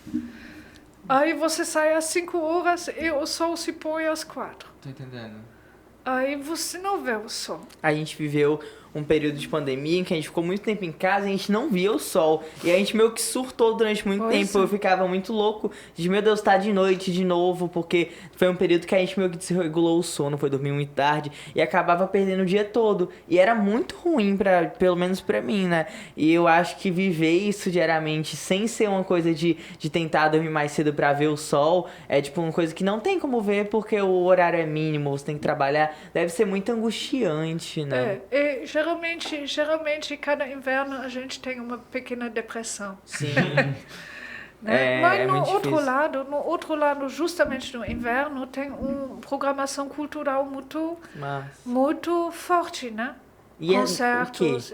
Aí você sai às 5 horas e o sol se põe às 4.
Tô entendendo.
Aí você não vê o sol.
A gente viveu um período de pandemia em que a gente ficou muito tempo em casa e a gente não via o sol. E a gente meio que surtou durante muito tempo. Eu ficava muito louco de, meu Deus, tá de noite de novo, porque foi um período que a gente meio que desregulou o sono, foi dormir muito tarde e acabava perdendo o dia todo. E era muito ruim, pelo menos pra mim, né? E eu acho que viver isso diariamente, sem ser uma coisa de tentar dormir mais cedo pra ver o sol, é tipo uma coisa que não tem como ver porque o horário é mínimo, você tem que trabalhar. Deve ser muito angustiante, né?
Geralmente, cada inverno a gente tem uma pequena depressão.
Sim.
Né? Mas no
muito
outro lado, justamente no inverno, tem uma programação cultural muito forte, né?
E
concertos.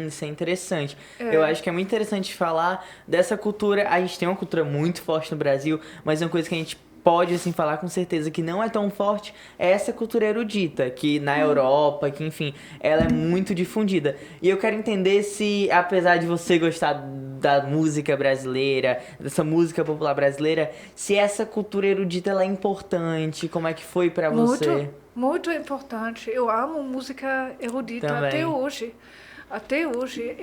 Isso é interessante. Eu acho que é muito interessante falar dessa cultura. A gente tem uma cultura muito forte no Brasil, mas uma coisa que a gente pode, assim, falar com certeza que não é tão forte é essa cultura erudita, que na Europa, que enfim, ela é muito difundida. E eu quero entender se, apesar de você gostar da música brasileira, dessa música popular brasileira, se essa cultura erudita ela é importante, como é que foi pra você?
Muito importante. Eu amo música erudita
Também.
até hoje. Até hoje.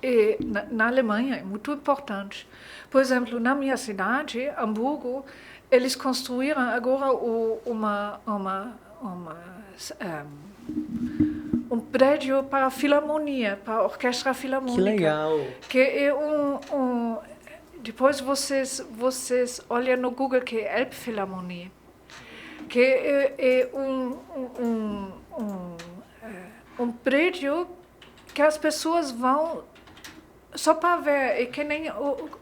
E na Alemanha é muito importante. Por exemplo, na minha cidade, Hamburgo, eles construíram agora um prédio para a filarmonia, para a orquestra filarmônica.
Que legal!
Que é depois vocês olham no Google que é Elbphilharmonie, que é um prédio que as pessoas vão só para ver, é que nem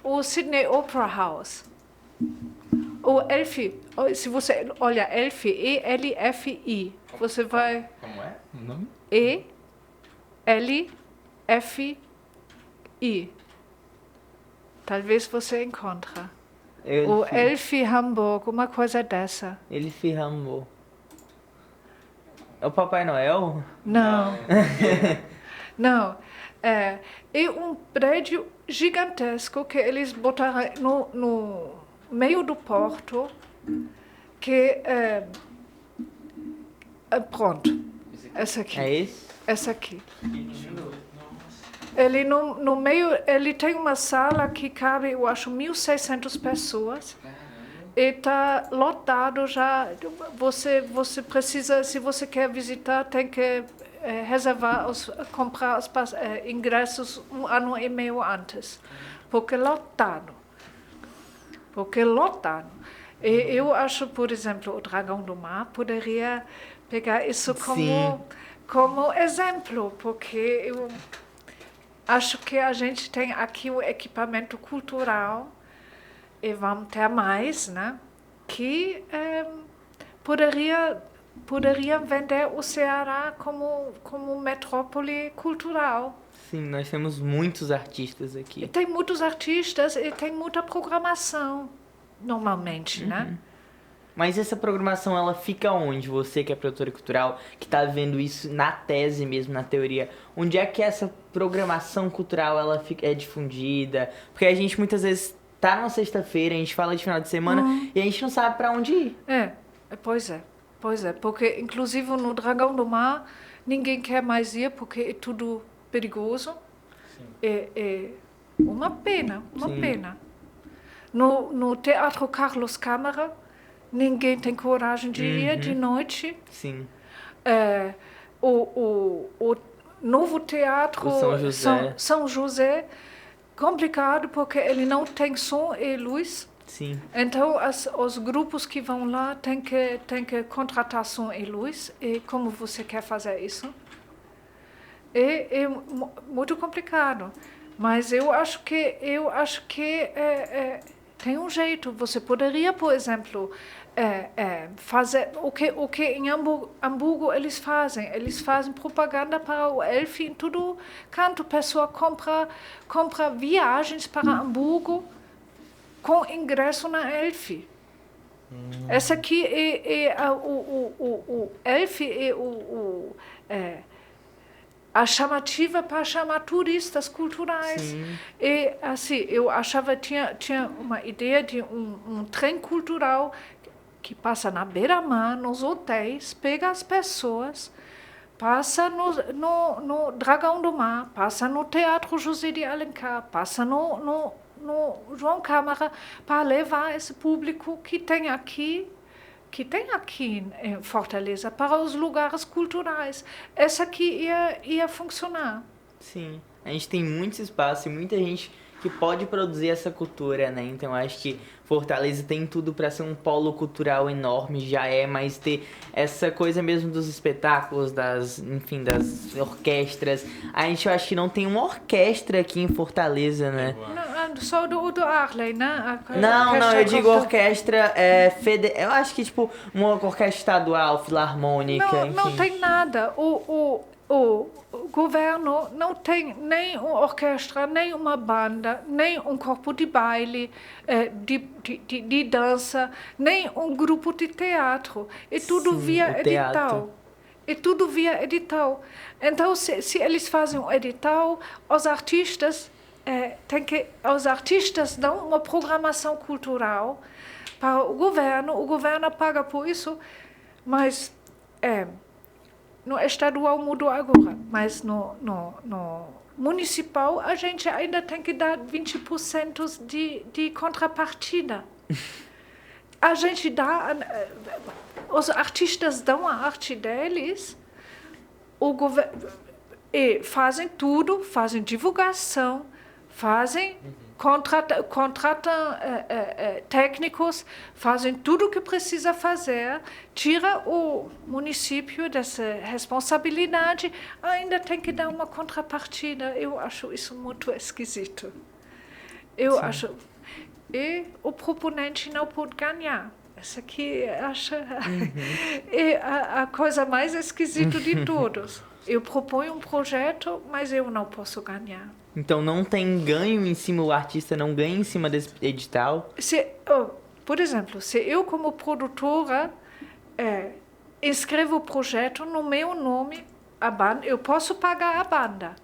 o Sydney Opera House. O Elfi, se você olha Elfi, E-L-F-I, você vai...
Como é o nome?
E-L-F-I. Talvez você encontre. O Elfi Hamburg, uma coisa dessa.
Elfi Hamburg. É o Papai Noel?
Não. Não. É um prédio gigantesco que eles botaram no meio do porto, que pronto, essa aqui.
É esse?
Essa aqui. Ele no meio, ele tem uma sala que cabe, eu acho, 1.600 pessoas. E está lotado já. Você precisa, se você quer visitar, tem que reservar, comprar os ingressos 1 ano e meio antes, porque lotado. E eu acho, por exemplo, o Dragão do Mar poderia pegar isso como exemplo, porque eu acho que a gente tem aqui o equipamento cultural e vamos ter mais, né? Que poderia vender o Ceará como metrópole cultural.
Sim, nós temos muitos artistas
E
aqui.
tem muitos artistas e tem muita programação, normalmente, né?
Mas essa programação, ela fica onde? Você que é produtora cultural, que tá vendo isso na tese mesmo, na teoria. Onde é que essa programação cultural, ela é difundida? Porque a gente muitas vezes tá numa sexta-feira, a gente fala de final de semana e a gente não sabe pra onde ir.
Pois é, porque inclusive no Dragão do Mar ninguém quer mais ir porque é tudo perigoso. É uma pena,
Sim.
pena. No Teatro Carlos Câmara, ninguém tem coragem de ir de noite.
Sim.
O novo teatro
O São José.
São José, complicado porque ele não tem som e luz.
Sim.
Então, os grupos que vão lá têm que contratar som e luz. E como você quer fazer isso? É muito complicado. Mas eu acho que tem um jeito. Você poderia, por exemplo, fazer o que em Hamburgo eles fazem. Eles fazem propaganda para o Elfi em todo canto. A pessoa compra viagens para Hamburgo com ingresso na Elfi. Essa aqui o Elfi a chamativa para chamar turistas culturais.
Sim.
E assim, eu achava tinha uma ideia de um trem cultural que passa na beira-mar, nos hotéis, pega as pessoas, passa no Dragão do Mar, passa no Teatro José de Alencar, passa no João Câmara, para levar esse público que tem aqui em Fortaleza para os lugares culturais. Essa aqui ia funcionar.
Sim. A gente tem muito espaço e muita gente que pode produzir essa cultura, né? Então acho que Fortaleza tem tudo para ser um polo cultural enorme, já é, mas ter essa coisa mesmo dos espetáculos, das orquestras. A gente eu acho que não tem uma orquestra aqui em Fortaleza, né?
Não, só do Arley, né?
Não, eu digo orquestra eu acho que tipo uma orquestra estadual, filarmônica, enfim.
Não tem nada. O governo não tem nem uma orquestra, nem uma banda, nem um corpo de baile, de dança, nem um grupo de teatro. É tudo via edital. É tudo via edital. Então, se eles fazem um edital, os artistas dão uma programação cultural para o governo paga por isso, mas no estadual mudou agora, mas no municipal a gente ainda tem que dar 20% de contrapartida. A gente dá, os artistas dão a arte deles, e fazem tudo, fazem divulgação, contratam técnicos, fazem tudo o que precisa fazer, tira o município dessa responsabilidade, ainda tem que dar uma contrapartida. Eu acho isso muito esquisito. Acho. E o proponente não pode ganhar. Essa aqui é a coisa mais esquisita de todos. Eu proponho um projeto, mas eu não posso ganhar.
Então não tem ganho em cima, o artista não ganha em cima desse edital?
Por exemplo, se eu como produtora inscrevo o projeto no meu nome, a banda, eu posso pagar a banda.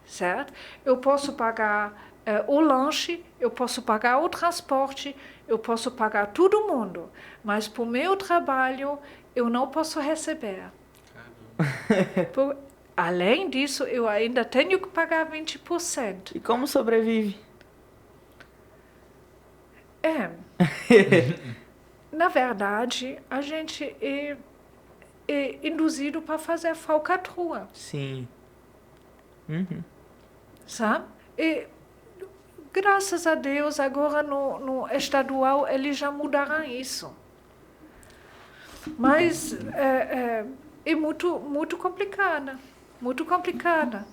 Certo? Eu posso pagar o lanche, eu posso pagar o transporte, eu posso pagar todo mundo. Mas por meu trabalho, eu não posso receber. Além disso, eu ainda tenho que pagar 20%.
E como sobrevive?
Na verdade, a gente é induzido para fazer falcatrua.
Sim.
Sabe? E, graças a Deus, agora no estadual, eles já mudaram isso. Mas é muito, muito complicada. Muito complicada.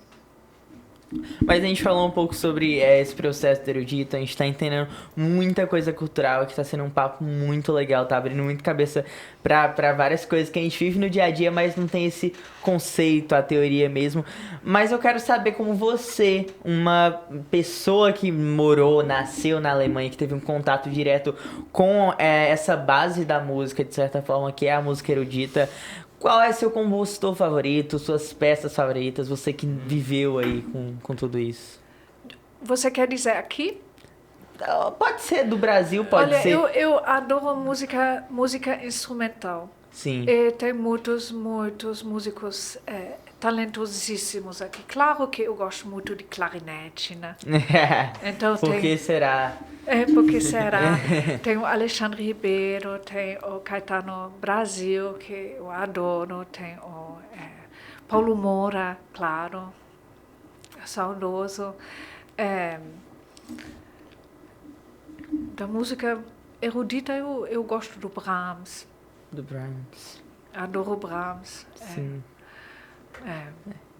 Mas a gente falou um pouco sobre esse processo do erudito, a gente tá entendendo muita coisa cultural, que tá sendo um papo muito legal, tá abrindo muito cabeça pra várias coisas que a gente vive no dia a dia, mas não tem esse conceito, a teoria mesmo. Mas eu quero saber como você, uma pessoa que morou, nasceu na Alemanha, que teve um contato direto com essa base da música, de certa forma, que é a música erudita, qual é seu compositor favorito, suas peças favoritas, você que viveu aí com tudo isso?
Você quer dizer aqui?
Pode ser do Brasil, pode
Olha,
ser.
eu adoro música instrumental.
Sim.
E tem muitos músicos talentosíssimos aqui. Claro que eu gosto muito de clarinete, né? Então
Por que será?
Porque será? Tem o Alexandre Ribeiro, tem o Caetano Brasil, que eu adoro, tem o Paulo Moura, claro, saudoso. Da música erudita eu gosto do Brahms.
Do Brahms.
Adoro Brahms.
Sim.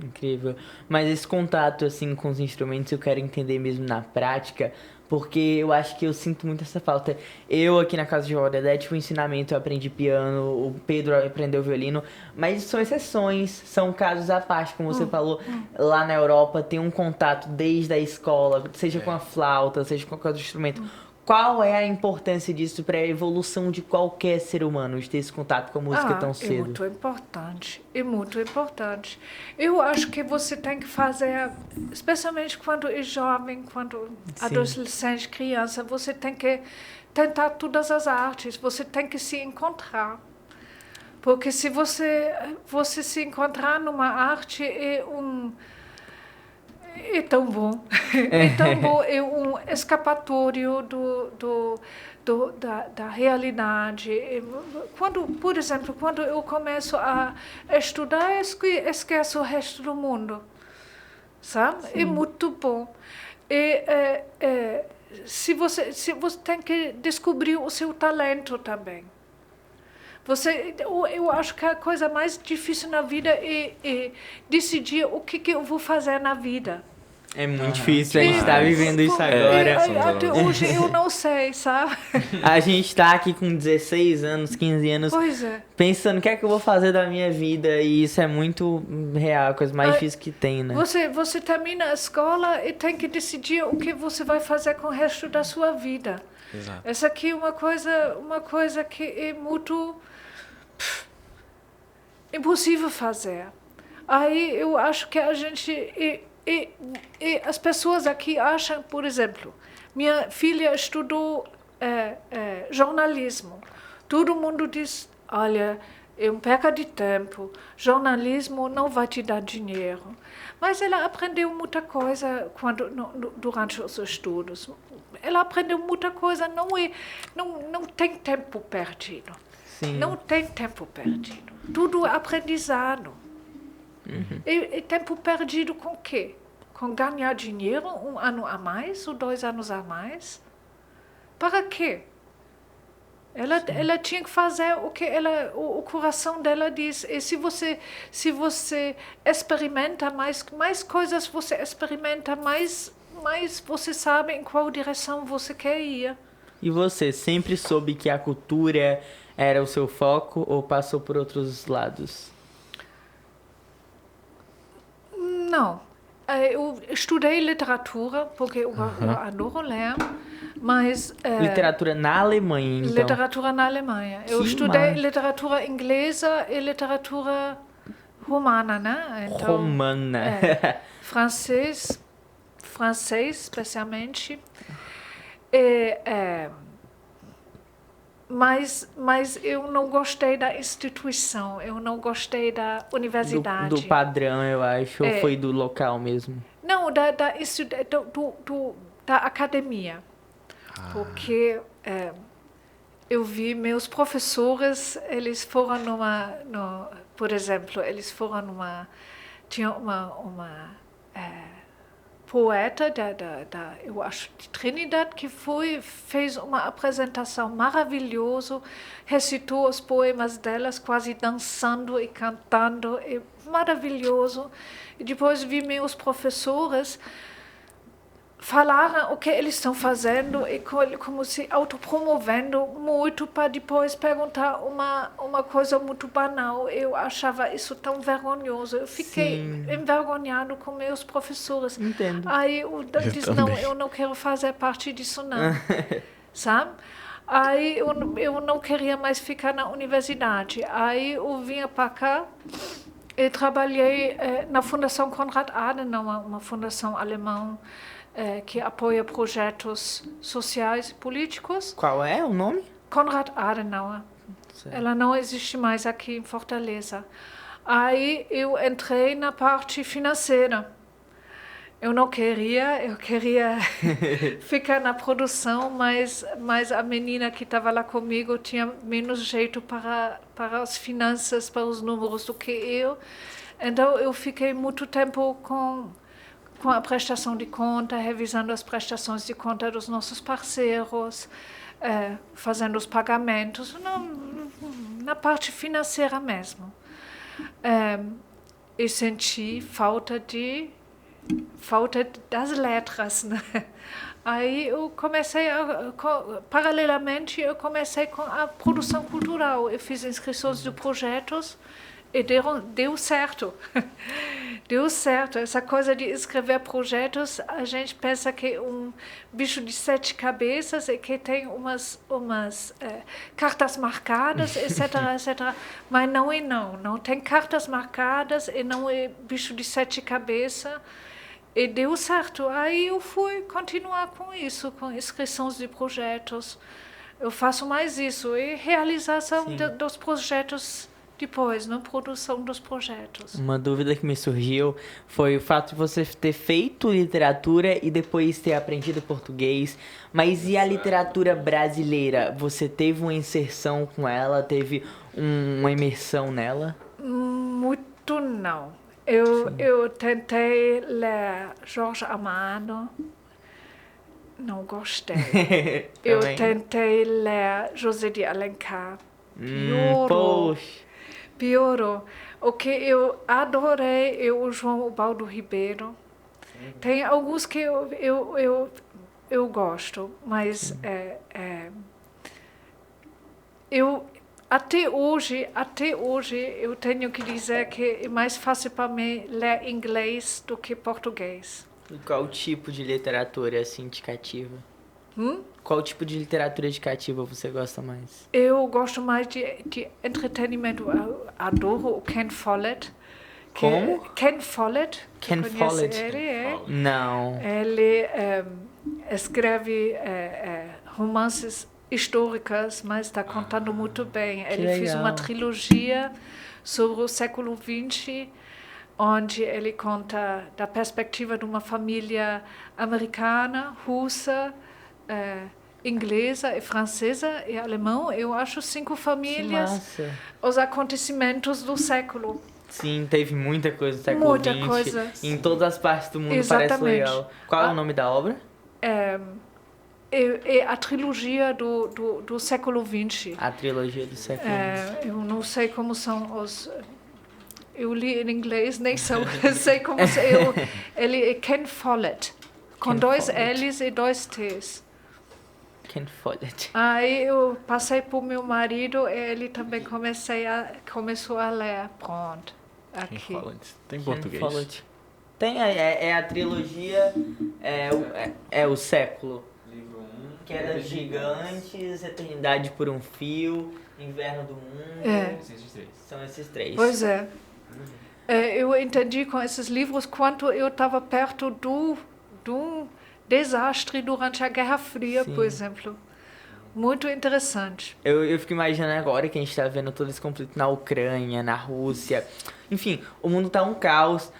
Incrível. Mas esse contato, assim, com os instrumentos eu quero entender mesmo na prática, porque eu acho que eu sinto muito essa falta. Eu, aqui na casa de Odedé, tive um ensinamento, eu aprendi piano, o Pedro aprendeu violino, mas são exceções, são casos à parte, como você falou. Lá na Europa tem um contato desde a escola, seja com a flauta, seja com qualquer outro instrumento. Qual é a importância disso para a evolução de qualquer ser humano, de ter esse contato com a música tão cedo?
É muito importante, é muito importante. Eu acho que você tem que fazer, especialmente quando é jovem, quando adolescente, criança, você tem que tentar todas as artes, você tem que se encontrar. Porque se você se encontrar numa arte, é tão bom. É tão bom, é um escapatório da realidade. Por exemplo, quando eu começo a estudar, esqueço o resto do mundo. Sabe? Sim. É muito bom. Se você tem que descobrir o seu talento também. Eu acho que a coisa mais difícil na vida é decidir o que eu vou fazer na vida.
É muito difícil, a gente tá vivendo isso agora.
Até hoje eu não sei, sabe?
A gente tá aqui com 16 anos, 15 anos, pensando o que é que eu vou fazer da minha vida, e isso é muito real, a coisa mais difícil que tem, né?
Você termina a escola e tem que decidir o que você vai fazer com o resto da sua vida. Exato. Essa aqui é uma coisa que é muito impossível fazer. Aí eu acho que a gente... E as pessoas aqui acham, por exemplo, minha filha estudou jornalismo. Todo mundo diz, olha, é uma perca de tempo, jornalismo não vai te dar dinheiro. Mas ela aprendeu muita coisa durante os estudos. Ela aprendeu muita coisa, não tem tempo perdido. Sim. Não tem tempo perdido. Tudo é aprendizado. Uhum. E tempo perdido com o quê? Com ganhar dinheiro 1 ano a mais ou 2 anos a mais? Para quê? Ela tinha que fazer o que o coração dela diz. E se você experimenta mais coisas, você experimenta mais você sabe em qual direção você quer ir.
E você sempre soube que a cultura era o seu foco ou passou por outros lados?
Não. Eu estudei literatura, porque eu adoro ler, mas...
literatura na Alemanha, então?
Literatura na Alemanha. Eu estudei literatura inglesa e literatura romana, né? Então,
romana.
Francês, especialmente. Mas eu não gostei da instituição, eu não gostei da universidade.
Do padrão, eu acho, ou foi do local mesmo?
Não, da academia. Porque eu vi meus professores, eles foram por exemplo, eles foram tinha uma poeta eu acho, de Trinidad, que fez uma apresentação maravilhosa, recitou os poemas delas, quase dançando e cantando, maravilhoso. E depois vi meus professores falaram o que eles estão fazendo e como se autopromovendo muito para depois perguntar uma coisa muito banal. Eu achava isso tão vergonhoso. Eu fiquei envergonhado com meus professores.
Entendo.
Aí eu disse, não, eu não quero fazer parte disso não, sabe? Aí eu não queria mais ficar na universidade. Aí eu vinha para cá e trabalhei na Fundação Konrad Adenauer, uma fundação alemã, que apoia projetos sociais e políticos.
Qual é o nome?
Konrad Adenauer.
Certo.
Ela não existe mais aqui em Fortaleza. Aí eu entrei na parte financeira. Eu queria ficar na produção, mas a menina que estava lá comigo tinha menos jeito para as finanças, para os números do que eu. Então eu fiquei muito tempo com a prestação de conta, revisando as prestações de conta dos nossos parceiros, fazendo os pagamentos, na parte financeira mesmo. E senti falta das letras, né? Aí eu comecei, paralelamente, com a produção cultural. Eu fiz inscrições de projetos e deu certo. Deu certo. Essa coisa de escrever projetos, a gente pensa que é um bicho de 7 cabeças e que tem umas cartas marcadas, etc, etc. Mas não é não. Não tem cartas marcadas e não é bicho de 7 cabeças. E deu certo. Aí eu fui continuar com isso, com inscrições de projetos. Eu faço mais isso. E realização dos projetos depois, na produção dos projetos.
Uma dúvida que me surgiu foi o fato de você ter feito literatura e depois ter aprendido português. Mas e a literatura brasileira? Você teve uma inserção com ela? Teve uma imersão nela?
Muito não. Eu tentei ler Jorge Amado, não gostei. Eu tentei ler José de Alencar, piorou. O que eu adorei é o João Ubaldo Ribeiro. Tem alguns que eu gosto, mas até hoje eu tenho que dizer que é mais fácil para mim ler inglês do que português.
E qual tipo de literatura assim te cativa? Qual tipo de literatura educativa você gosta mais?
Eu gosto mais de entretenimento. Eu adoro o Ken Follett.
Como?
Ken Follett.
Ken Follett?
Ele,
Não.
Ele escreve romances históricas, mas está contando muito bem. Ele fez uma trilogia sobre o século XX, onde ele conta da perspectiva de uma família americana, russa, inglesa e francesa e alemão. Eu acho 5 famílias, os acontecimentos do século.
Sim, teve muita coisa do século XX. Muita coisa. Em todas as partes do mundo. Exatamente. Parece legal. Qual é o nome da obra?
É a trilogia do século XX.
A trilogia do século XX.
Eu não sei como são os... Eu li em inglês, nem sei como são. Ele é Ken Follett, com 2 L's e 2 T's.
Ken Follett.
Aí eu passei para o meu marido e ele também começou a ler. Pronto, aqui.
Ken Follett. Tem português?
Follett. Tem, é a trilogia, é o século. Queda dos Gigantes, Eternidade por um Fio, Inverno do Mundo. São esses 3.
Pois é. Eu entendi com esses livros quanto eu estava perto do desastre durante a Guerra Fria, por exemplo. Muito interessante.
Eu fico imaginando agora que a gente está vendo todo esse conflito na Ucrânia, na Rússia. Enfim, o mundo tá um caos.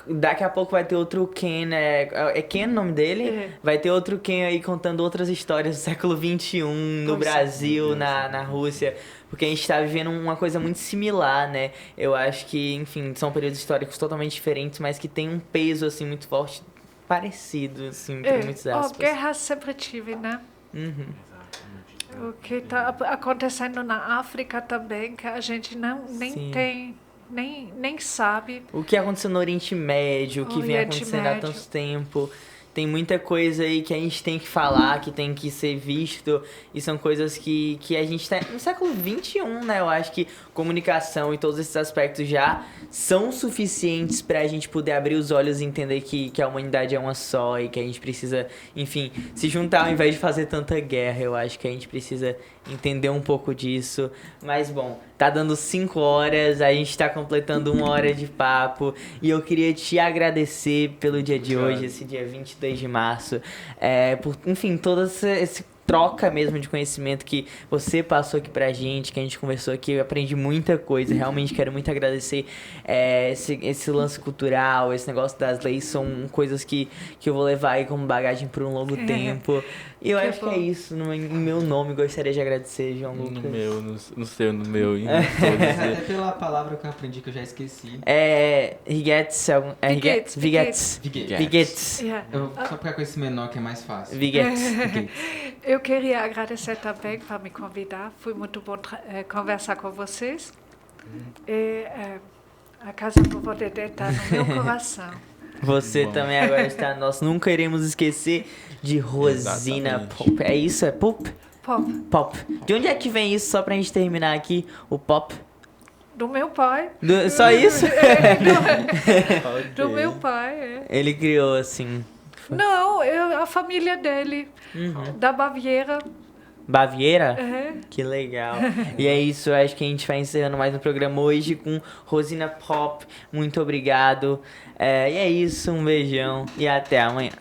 Daqui a pouco vai ter outro Ken, é Ken o nome dele? Vai ter outro Ken aí contando outras histórias do século XXI, no Brasil, na Rússia, porque a gente tá vivendo uma coisa muito similar, né? Eu acho que, enfim, são períodos históricos totalmente diferentes, mas que tem um peso, assim, muito forte parecido, assim, por muitas aspas.
Guerra sempre tive, né?
Uhum.
O que está acontecendo na África também, que a gente nem
Sim.
tem, nem sabe.
O que aconteceu no Oriente Médio, o que vem
Oriente
acontecendo há
Médio.
tanto tempo. Tem muita coisa aí que a gente tem que falar, que tem que ser visto. E são coisas que a gente tá no século XXI, né? Eu acho que comunicação e todos esses aspectos já são suficientes pra gente poder abrir os olhos e entender que a humanidade é uma só e que a gente precisa, enfim, se juntar ao invés de fazer tanta guerra. Eu acho que a gente precisa entender um pouco disso. Mas, bom, tá dando 5 horas, a gente tá completando 1 hora de papo. E eu queria te agradecer pelo dia de hoje, esse dia 22 de março. Por, enfim, todo esse troca mesmo de conhecimento que você passou aqui pra gente, que a gente conversou aqui, eu aprendi muita coisa, realmente quero muito agradecer esse lance cultural, esse negócio das leis, são coisas que eu vou levar aí como bagagem por um longo tempo, e eu
Que
acho
bom.
que é isso, em meu nome, gostaria de agradecer, João Lucas.
No meu, no seu, no meu, e em todos.
Até pela palavra que eu aprendi que eu já esqueci.
Rigettes,
Vigets.
Vigets,
Viguet.
Vigets,
Yeah.
Eu vou só pegar com esse menor que é mais fácil.
Vigets.
Eu queria agradecer também por me convidar. Foi muito bom conversar com vocês. E a Casa do Vodedé está no meu coração.
Você
Bom.
também agora está nós nunca iremos esquecer de Rosina
Exatamente.
Pop. É isso? É Pop?
Pop,
Pop. De onde é que vem isso, só pra gente terminar aqui, o pop?
do meu pai.
Só isso?
Do
Ok.
meu pai, é.
Ele criou, assim,
Não, a família dele, da Baviera.
Baviera?
É.
Que legal. E é isso, eu acho que a gente vai encerrando mais um programa hoje com Rosina Pop. Muito obrigado. E é isso, um beijão e até amanhã.